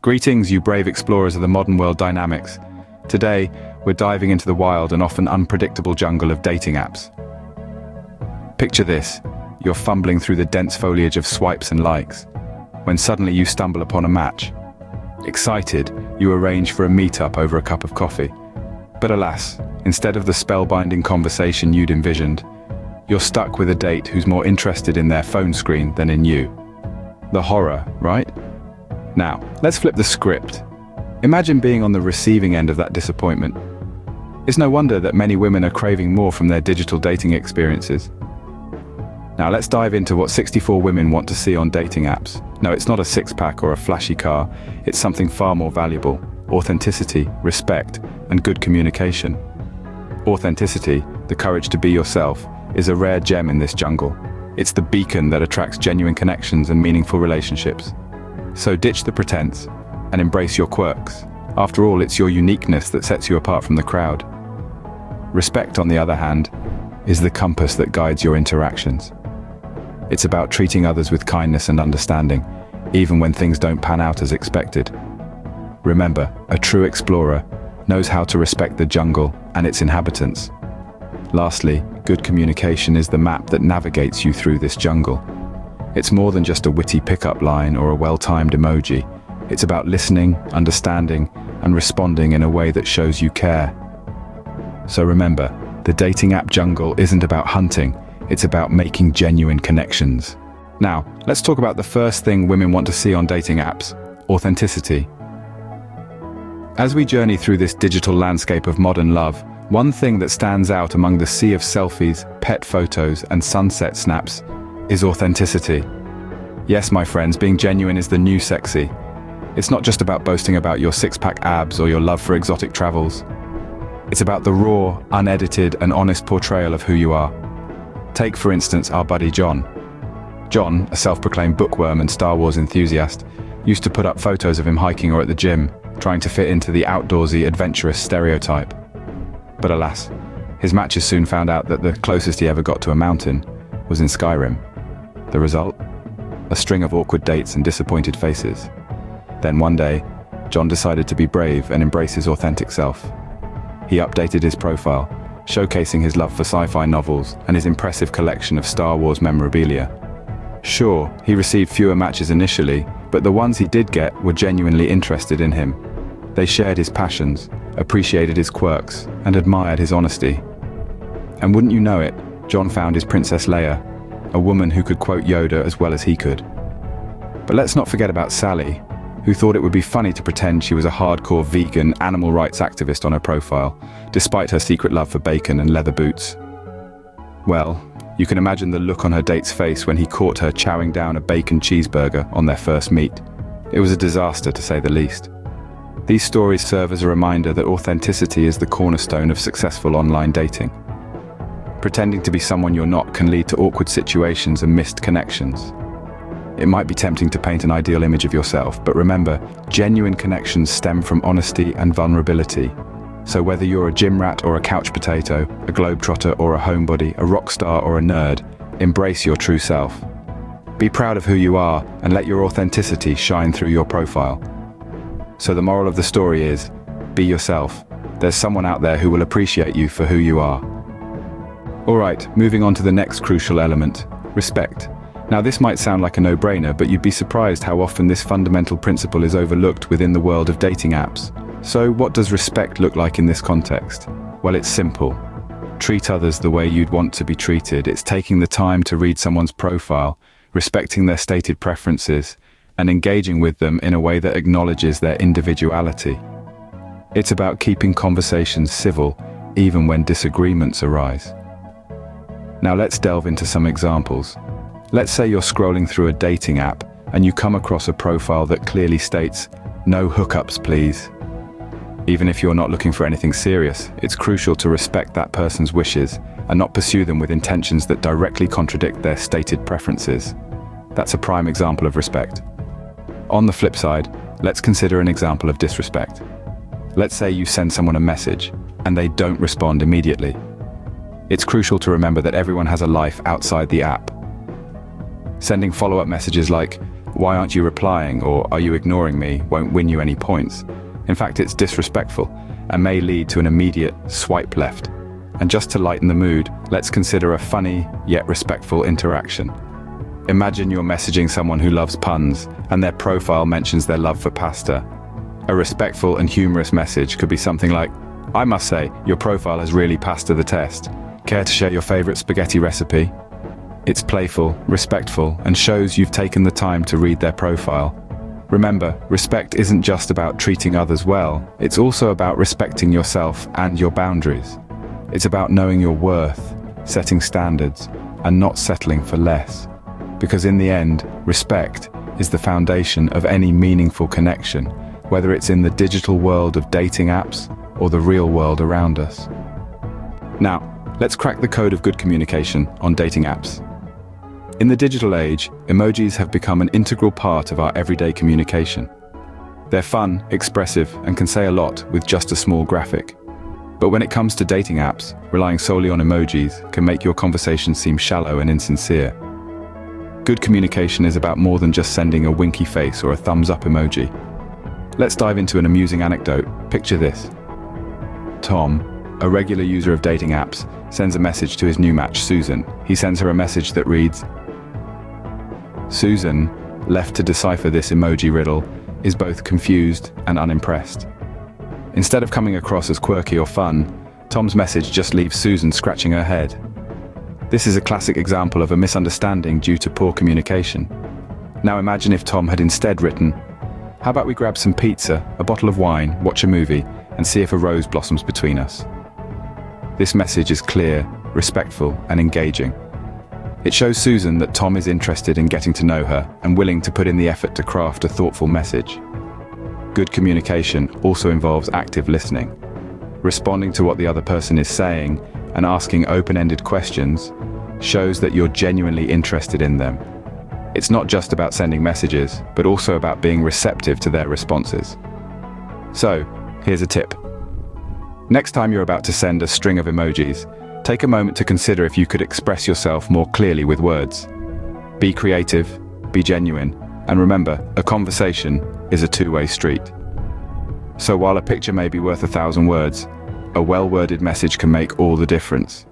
Greetings, you brave explorers of the modern world dynamics. Today, we're diving into the wild and often unpredictable jungle of dating apps. Picture this, you're fumbling through the dense foliage of swipes and likes, when suddenly you stumble upon a match. Excited, you arrange for a meetup over a cup of coffee. But alas, instead of the spellbinding conversation you'd envisioned, you're stuck with a date who's more interested in their phone screen than in you. The horror, right? Now, let's flip the script. Imagine being on the receiving end of that disappointment. It's no wonder that many women are craving more from their digital dating experiences. Now let's dive into what 64 women want to see on dating apps. No, it's not a six-pack or a flashy car. It's something far more valuable: authenticity, respect, and good communication. Authenticity, the courage to be yourself, is a rare gem in this jungle. It's the beacon that attracts genuine connections and meaningful relationships. So ditch the pretense and embrace your quirks. After all, it's your uniqueness that sets you apart from the crowd. Respect, on the other hand, is the compass that guides your interactions. It's about treating others with kindness and understanding, even when things don't pan out as expected. Remember, a true explorer knows how to respect the jungle and its inhabitants. Lastly, good communication is the map that navigates you through this jungle. It's more than just a witty pickup line or a well-timed emoji. It's about listening, understanding, and responding in a way that shows you care. So remember, the dating app jungle isn't about hunting, it's about making genuine connections. Now, let's talk about the first thing women want to see on dating apps: authenticity. As we journey through this digital landscape of modern love, one thing that stands out among the sea of selfies, pet photos, and sunset snaps is authenticity. Yes, my friends, being genuine is the new sexy. It's not just about boasting about your six-pack abs or your love for exotic travels. It's about the raw, unedited, and honest portrayal of who you are. Take, for instance, our buddy John. John, a self-proclaimed bookworm and Star Wars enthusiast, used to put up photos of him hiking or at the gym, trying to fit into the outdoorsy, adventurous stereotype. But alas, his matches soon found out that the closest he ever got to a mountain was in Skyrim. The result? A string of awkward dates and disappointed faces. Then one day, John decided to be brave and embrace his authentic self. He updated his profile, showcasing his love for sci-fi novels and his impressive collection of Star Wars memorabilia. Sure, he received fewer matches initially, but the ones he did get were genuinely interested in him. They shared his passions, appreciated his quirks, and admired his honesty. And wouldn't you know it, John found his Princess Leia, a woman who could quote Yoda as well as he could. But let's not forget about Sally, who thought it would be funny to pretend she was a hardcore vegan animal rights activist on her profile, despite her secret love for bacon and leather boots. Well, you can imagine the look on her date's face when he caught her chowing down a bacon cheeseburger on their first meet. It was a disaster, to say the least. These stories serve as a reminder that authenticity is the cornerstone of successful online dating. Pretending to be someone you're not can lead to awkward situations and missed connections. It might be tempting to paint an ideal image of yourself, but remember, genuine connections stem from honesty and vulnerability. So whether you're a gym rat or a couch potato, a globetrotter or a homebody, a rock star or a nerd, embrace your true self. Be proud of who you are and let your authenticity shine through your profile. So the moral of the story is, be yourself. There's someone out there who will appreciate you for who you are. Alright, moving on to the next crucial element: respect. Now this might sound like a no-brainer, but you'd be surprised how often this fundamental principle is overlooked within the world of dating apps. So what does respect look like in this context? Well, it's simple. Treat others the way you'd want to be treated. It's taking the time to read someone's profile, respecting their stated preferences, and engaging with them in a way that acknowledges their individuality. It's about keeping conversations civil, even when disagreements arise. Now let's delve into some examples. Let's say you're scrolling through a dating app and you come across a profile that clearly states, "No hookups, please." Even if you're not looking for anything serious, it's crucial to respect that person's wishes and not pursue them with intentions that directly contradict their stated preferences. That's a prime example of respect. On the flip side, let's consider an example of disrespect. Let's say you send someone a message and they don't respond immediately. It's crucial to remember that everyone has a life outside the app. Sending follow-up messages like, "Why aren't you replying?" or "Are you ignoring me?" won't win you any points. In fact, it's disrespectful and may lead to an immediate swipe left. And just to lighten the mood, let's consider a funny yet respectful interaction. Imagine you're messaging someone who loves puns and their profile mentions their love for pasta. A respectful and humorous message could be something like, "I must say, your profile has really passed the test. Care to share your favorite spaghetti recipe?" It's playful, respectful, and shows you've taken the time to read their profile. Remember, respect isn't just about treating others well, it's also about respecting yourself and your boundaries. It's about knowing your worth, setting standards, and not settling for less. Because in the end, respect is the foundation of any meaningful connection, whether it's in the digital world of dating apps or the real world around us. Now, let's crack the code of good communication on dating apps. In the digital age, emojis have become an integral part of our everyday communication. They're fun, expressive, and can say a lot with just a small graphic. But when it comes to dating apps, relying solely on emojis can make your conversation seem shallow and insincere. Good communication is about more than just sending a winky face or a thumbs up emoji. Let's dive into an amusing anecdote. Picture this. Tom, a regular user of dating apps, sends a message to his new match, Susan. He sends her a message that reads, Susan, left to decipher this emoji riddle, is both confused and unimpressed. Instead of coming across as quirky or fun, Tom's message just leaves Susan scratching her head. This is a classic example of a misunderstanding due to poor communication. Now imagine if Tom had instead written, "How about we grab some pizza, a bottle of wine, watch a movie, and see if a rose blossoms between us?" This message is clear, respectful, and engaging. It shows Susan that Tom is interested in getting to know her and willing to put in the effort to craft a thoughtful message. Good communication also involves active listening. Responding to what the other person is saying and asking open-ended questions shows that you're genuinely interested in them. It's not just about sending messages, but also about being receptive to their responses. So, here's a tip. Next time you're about to send a string of emojis, take a moment to consider if you could express yourself more clearly with words. Be creative, be genuine, and remember, a conversation is a two-way street. So while a picture may be worth 1,000 words, a well-worded message can make all the difference.